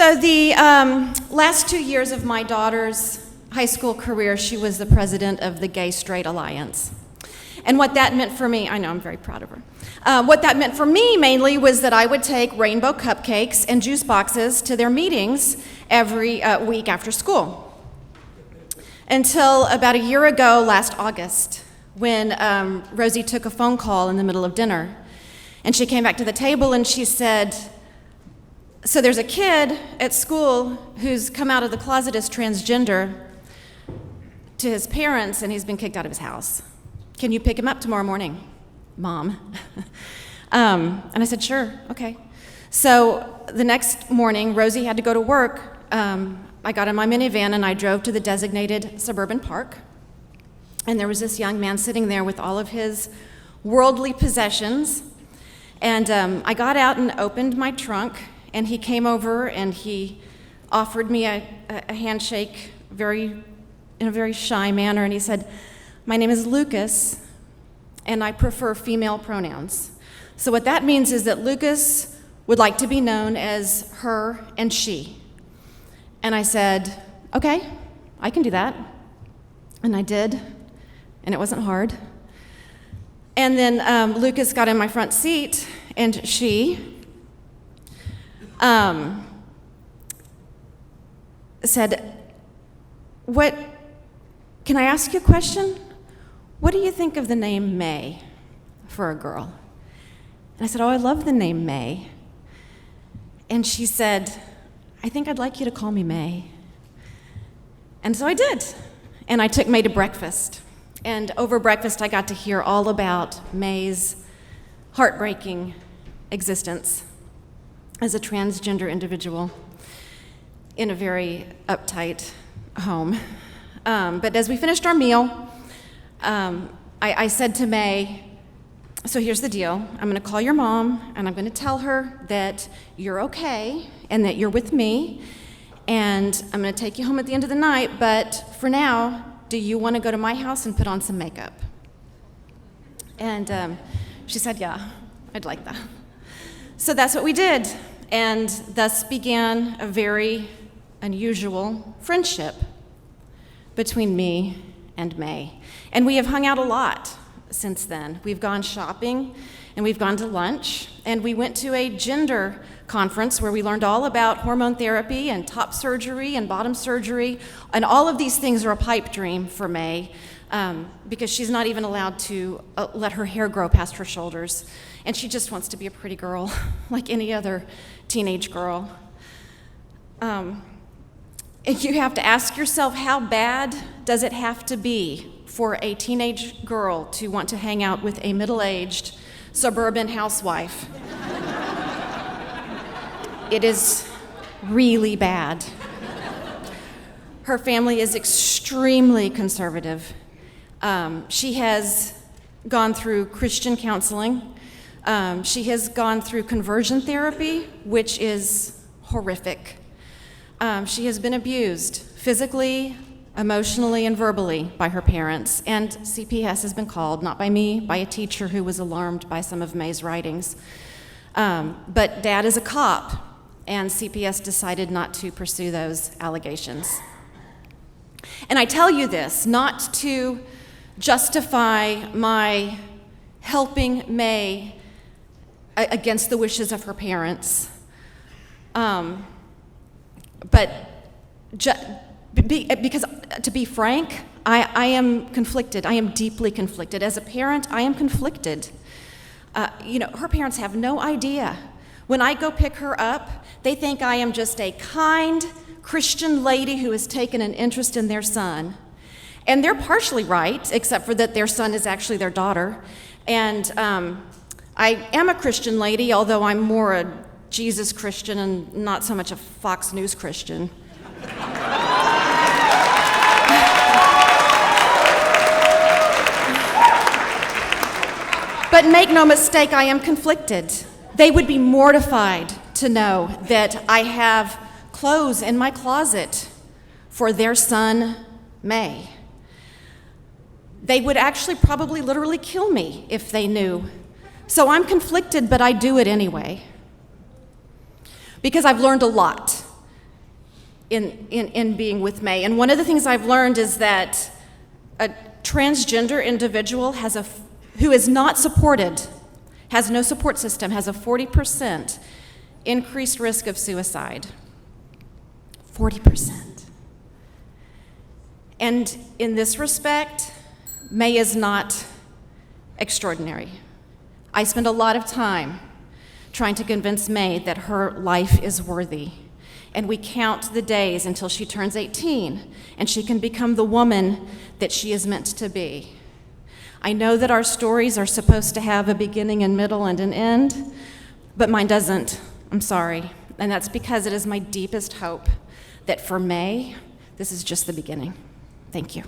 So the last 2 years of my daughter's high school career, she was the president of the Gay Straight Alliance. And what that meant for me, I know, I'm very proud of her. What that meant for me mainly was that I would take rainbow cupcakes and juice boxes to their meetings every week after school. Until about a year ago, last August, when Rosie took a phone call in the middle of dinner. And she came back to the table and she said, "So there's a kid at school who's come out of the closet as transgender to his parents, and he's been kicked out of his house. Can you pick him up tomorrow morning, Mom?" And I said, "Sure, okay." So the next morning, Rosie had to go to work. I got in my minivan and I drove to the designated suburban park. And there was this young man sitting there with all of his worldly possessions. And I got out and opened my trunk, and he came over and he offered me a handshake in a very shy manner, and he said, "My name is Lucas, and I prefer female pronouns." So what that means is that Lucas would like to be known as her and she. And I said, "Okay, I can do that." And I did, and it wasn't hard. And then Lucas got in my front seat, and she said, "Can I ask you a question? What do you think of the name May for a girl?" And I said, "Oh, I love the name May." And she said, "I think I'd like you to call me May." And so I did. And I took May to breakfast. And over breakfast, I got to hear all about May's heartbreaking existence as a transgender individual in a very uptight home. But as we finished our meal, I said to May, "So here's the deal. I'm going to call your mom, and I'm going to tell her that you're okay and that you're with me, and I'm going to take you home at the end of the night, but for now, do you want to go to my house and put on some makeup?" And she said, "Yeah, I'd like that." So that's what we did, and thus began a very unusual friendship between me and May. And we have hung out a lot since then. We've gone shopping, and we've gone to lunch, and we went to a gender conference where we learned all about hormone therapy and top surgery and bottom surgery, and all of these things are a pipe dream for May because she's not even allowed to let her hair grow past her shoulders, and she just wants to be a pretty girl like any other teenage girl. And you have to ask yourself, how bad does it have to be for a teenage girl to want to hang out with a middle-aged suburban housewife? It is really bad. Her family is extremely conservative. She has gone through Christian counseling. She has gone through conversion therapy, which is horrific. She has been abused physically, emotionally, and verbally by her parents, and CPS has been called, not by me, by a teacher who was alarmed by some of May's writings. But Dad is a cop, and CPS decided not to pursue those allegations. And I tell you this not to justify my helping May against the wishes of her parents, but because, to be frank, I am conflicted. I am deeply conflicted. As a parent, I am conflicted. Her parents have no idea. When I go pick her up, they think I am just a kind Christian lady who has taken an interest in their son. And they're partially right, except for that their son is actually their daughter. And I am a Christian lady, although I'm more a Jesus Christian and not so much a Fox News Christian. But make no mistake, I am conflicted. They would be mortified to know that I have clothes in my closet for their son, May. They would actually probably literally kill me if they knew. So I'm conflicted, but I do it anyway. Because I've learned a lot in being with May. And one of the things I've learned is that a transgender individual who is not supported, has no support system, has a 40% increased risk of suicide. 40%. And in this respect, May is not extraordinary. I spend a lot of time trying to convince May that her life is worthy. And we count the days until she turns 18 and she can become the woman that she is meant to be. I know that our stories are supposed to have a beginning and middle and an end, but mine doesn't. I'm sorry. And that's because it is my deepest hope that for May, this is just the beginning. Thank you.